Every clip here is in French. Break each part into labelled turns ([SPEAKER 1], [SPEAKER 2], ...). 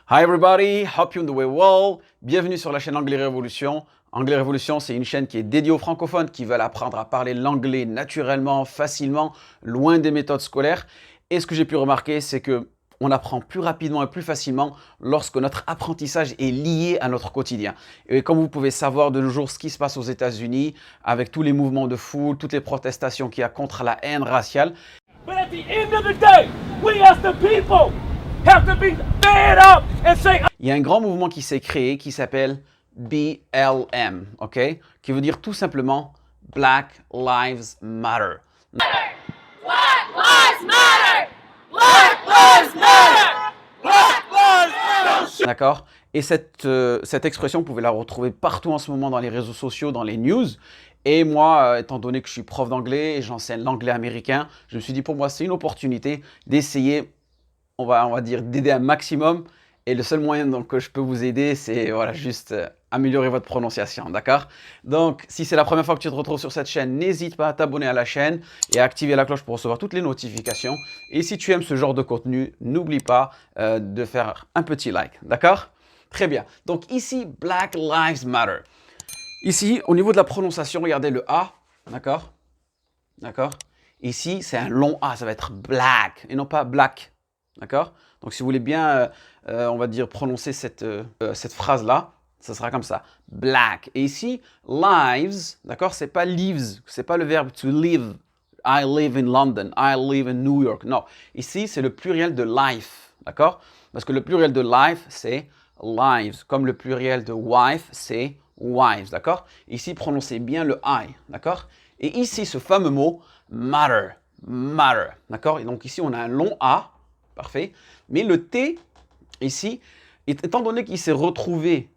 [SPEAKER 1] Hi everybody, hope you're doing well. Bienvenue sur la chaîne Anglais Révolution. Anglais Révolution, c'est une chaîne qui est dédiée aux francophones qui veulent apprendre à parler l'anglais naturellement, facilement, loin des méthodes scolaires. Et ce que j'ai pu remarquer, c'est que on apprend plus rapidement et plus facilement lorsque notre apprentissage est lié à notre quotidien. Et comme vous pouvez savoir de nos jours ce qui se passe aux États-Unis, avec tous les mouvements de foule, toutes les protestations qu'il y a contre la haine raciale.
[SPEAKER 2] But at the end of the day, we as the people have to be fed up and say,
[SPEAKER 1] Il y a un grand mouvement qui s'est créé qui s'appelle BLM, ok? Qui veut dire tout simplement Black Lives Matter.
[SPEAKER 3] Black Lives Matter! Black Lives Matter!
[SPEAKER 2] Black Lives Matter!
[SPEAKER 1] D'accord? Et cette expression, vous pouvez la retrouver partout en ce moment dans les réseaux sociaux, dans les news. Et moi, étant donné que je suis prof d'anglais et j'enseigne l'anglais américain, je me suis dit pour moi, c'est une opportunité d'essayer, on va dire, d'aider un maximum. Et le seul moyen donc, que je peux vous aider, c'est voilà, juste améliorer votre prononciation, d'accord? Donc, si c'est la première fois que tu te retrouves sur cette chaîne, n'hésite pas à t'abonner à la chaîne et à activer la cloche pour recevoir toutes les notifications. Et si tu aimes ce genre de contenu, n'oublie pas de faire un petit like, d'accord? Très bien. Donc ici, Black Lives Matter. Ici, au niveau de la prononciation, regardez le A, d'accord? D'accord? Ici, c'est un long A, ça va être black et non pas black, d'accord? Donc si vous voulez bien, on va dire, prononcer cette phrase-là, ça sera comme ça, black. Et ici, lives, d'accord? C'est pas lives, c'est pas le verbe to live. I live in London, I live in New York. Non, ici, c'est le pluriel de life, d'accord? Parce que le pluriel de life, c'est lives, comme le pluriel de wife, c'est wives, d'accord? Ici, prononcez bien le I, d'accord? Et ici, ce fameux mot, matter, matter, d'accord? Et donc ici, on a un long A, parfait. Mais le T, ici, étant donné qu'il s'est retrouvé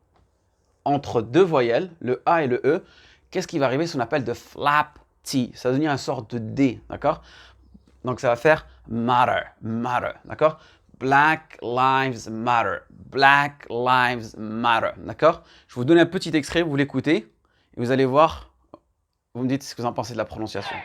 [SPEAKER 1] entre deux voyelles, le A et le E, qu'est-ce qui va arriver? Ce qu'on appelle de flap T. Ça va devenir une sorte de D, d'accord? Donc ça va faire matter, matter, d'accord? Black Lives Matter, Black Lives Matter, d'accord? Je vais vous donner un petit extrait, vous l'écoutez, et vous allez voir, vous me dites ce que vous en pensez de la prononciation.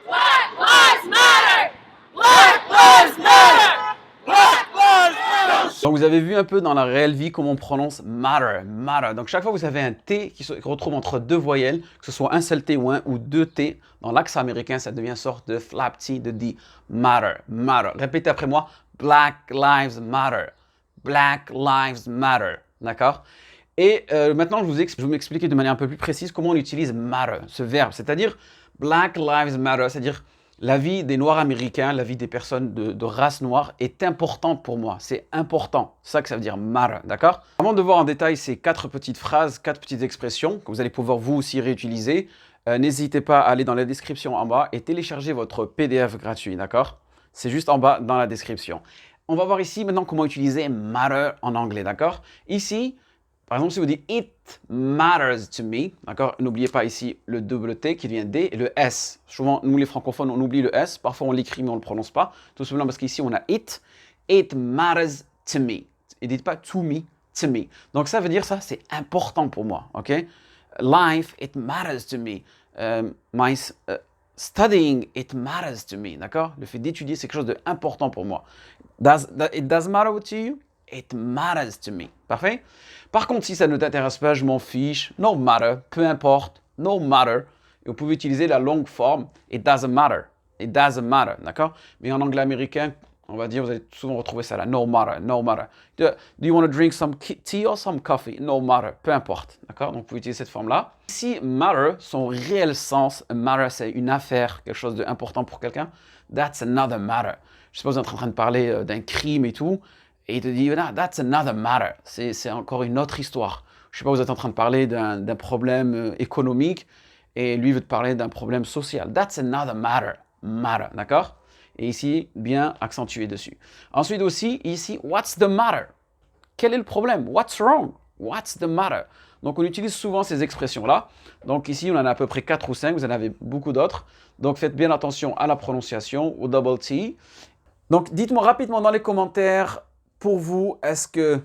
[SPEAKER 3] Black Lives Matter! Black Lives Matter!
[SPEAKER 2] Black Lives Matter!
[SPEAKER 1] Donc vous avez vu un peu dans la réelle vie comment on prononce matter, matter. Donc chaque fois que vous avez un T qui se retrouve entre deux voyelles, que ce soit un seul T ou un ou deux T, dans l'accent américain, ça devient une sorte de flap T, de D, matter, matter. Répétez après moi, Black Lives Matter, Black Lives Matter, d'accord? Et maintenant, je vais vous m'expliquer de manière un peu plus précise comment on utilise matter, ce verbe, c'est-à-dire Black Lives Matter, c'est-à-dire la vie des Noirs américains, la vie des personnes de race noire est importante pour moi. C'est important. C'est ça que ça veut dire matter, d'accord? Avant de voir en détail ces quatre petites phrases, quatre petites expressions que vous allez pouvoir vous aussi réutiliser, n'hésitez pas à aller dans la description en bas et télécharger votre PDF gratuit, d'accord? C'est juste en bas dans la description. On va voir ici maintenant comment utiliser matter en anglais, d'accord? Ici, par exemple, si vous dites It matters to me, d'accord? N'oubliez pas ici le double T qui devient D et le S. Souvent, nous les francophones, on oublie le S. Parfois, on l'écrit, mais on ne le prononce pas. Tout simplement parce qu'ici, on a It. It matters to me. Et dites pas to me, to me. Donc, ça veut dire ça, c'est important pour moi, ok? Life, it matters to me. Studying, it matters to me, d'accord? Le fait d'étudier, c'est quelque chose d'important pour moi. It does matter to you? It matters to me. Parfait? Par contre, si ça ne t'intéresse pas, je m'en fiche. No matter. Peu importe. No matter. Et vous pouvez utiliser la longue forme. It doesn't matter. It doesn't matter. D'accord? Mais en anglais américain, on va dire, vous allez souvent retrouver ça là. No matter. No matter. Do you want to drink some tea or some coffee? No matter. Peu importe. D'accord? Donc, vous pouvez utiliser cette forme-là. Ici, matter, son réel sens, matter, c'est une affaire, quelque chose d'important pour quelqu'un. That's another matter. Je sais pas, vous êtes en train de parler d'un crime et tout. Et il te dit, nah, that's another matter. C'est encore une autre histoire. Je ne sais pas, vous êtes en train de parler d'un problème économique et lui veut te parler d'un problème social. That's another matter. Matter, d'accord? Et ici, bien accentué dessus. Ensuite aussi, ici, what's the matter? Quel est le problème? What's wrong? What's the matter? Donc, on utilise souvent ces expressions-là. Donc, ici, on en a à peu près 4 ou 5. Vous en avez beaucoup d'autres. Donc, faites bien attention à la prononciation, au double T. Donc, dites-moi rapidement dans les commentaires, pour vous, est-ce que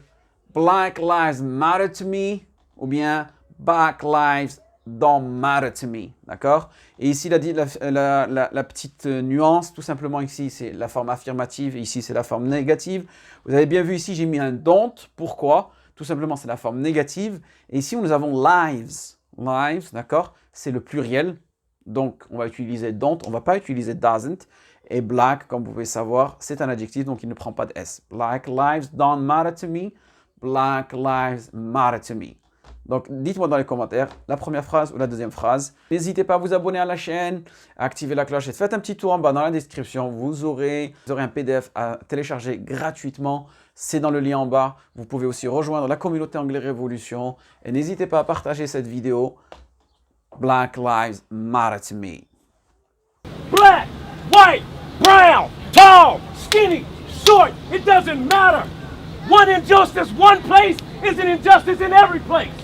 [SPEAKER 1] Black Lives Matter to me ou bien Black Lives don't matter to me. D'accord? Et ici, il a dit la petite nuance, tout simplement ici, c'est la forme affirmative, et ici, c'est la forme négative. Vous avez bien vu ici, j'ai mis un don't. Pourquoi? Tout simplement, c'est la forme négative. Et ici, nous avons lives. Lives, d'accord? C'est le pluriel. Donc, on va utiliser don't, on ne va pas utiliser doesn't. Et black, comme vous pouvez savoir, c'est un adjectif, donc il ne prend pas de S. Black lives don't matter to me. Black lives matter to me. Donc, dites-moi dans les commentaires la première phrase ou la deuxième phrase. N'hésitez pas à vous abonner à la chaîne, à activer la cloche et faites un petit tour en bas dans la description. Vous aurez un PDF à télécharger gratuitement. C'est dans le lien en bas. Vous pouvez aussi rejoindre la communauté Anglais Révolution. Et n'hésitez pas à partager cette vidéo. Black lives matter to me.
[SPEAKER 2] Black, white, brown, tall, skinny, short, it doesn't matter. One injustice one place is an injustice in every place.